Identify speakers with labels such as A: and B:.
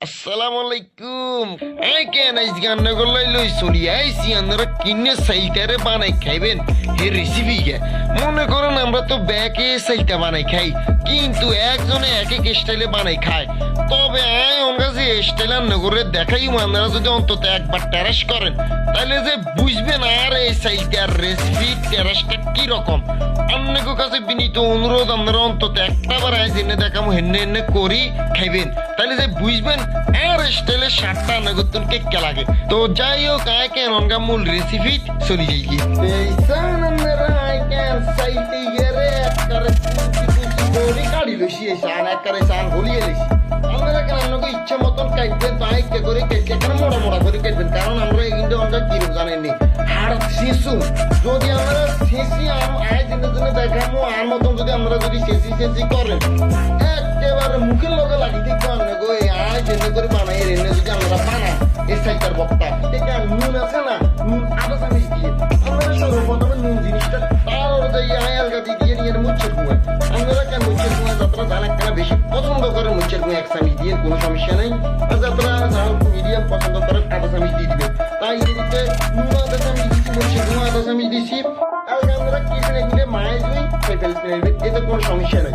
A: আসসালামু আলাইকুম। I can আইস গান্না করলাই লই চলি আইসি আপনারা কিনে সাইটারে বানাই খাইবেন হে রেসিপি কে মনে করেন আমরা তো ব্যাকে সাইটা বানাই খাই কিন্তু একজনে এক এক স্টাইলে বানাই খায় তবে আই ওনগা যে স্টাইল রান্না করে দেখাই আপনারা যদি অন্তত একবার টেরাস করেন তাহলে যে বুঝবেন আর এই সাইটার রেসিপি টেরাসটা কি রকম। আপনাকে কাছে বিনীত অনুরোধ আপনারা অন্তত একটা বার আইস এনে দেখামো হেন্নে হেন্নে করি খাইবেন তাহলে যে বুঝবেন আর স্টাইলের স্বাদটা রান্না করতে কে লাগে। তো যাই হোক আয় কেন অনগা মূল রেসিপি চলি যাই কি সাইতে গেরে একবারে কুচি কাড়ি লইছি সান একবারে সান গলিয়ে লইছি আপনারা কেন আপনাকে ইচ্ছা মতন কাটবেন তাই কে করে কেটে এখানে মোড়া মোড়া করে কাটবেন কারণ আমরা কিন্তু আমরা কিরম জানেননি আর শিশু যদি আমরা শেষি আয় দিনের জন্য দেখামো আর মতন যদি আমরা যদি শেষি শেষি করেন একেবারে মুখের লগে লাগি দেখবো আপনাকে ওই আয় জেনে করে বানাই রেনে যদি আমরা বানাই এই সাইটার বক্তা ঠিক আছে নুন আছে না নুন আদা চামিচ দিয়ে আমরা সর্বপ্রথমে নুন জিনিসটা তার যাই আয় আলগা দিয়ে নিয়ে মুচ্ছের কুয়া আপনারা কেন মুচ্ছের কুয়া যাত্রা ধান একটা বেশি পছন্দ করেন মুচ্ছের কুয়া এক চামিচ দিয়ে কোনো সমস্যা নেই আর যাত্রা ঝাল মিডিয়াম পছন্দ করেন আদা চামিচ দিয়ে দিবেন তাই এদিকে নুন আদা চামিচ দিচ্ছি মুচ্ছের কুয়া আদা চামিচ দিচ্ছি আলগা আমরা কি এগুলো মায়ে দুই ফেলতে এতে কোনো সমস্যা নেই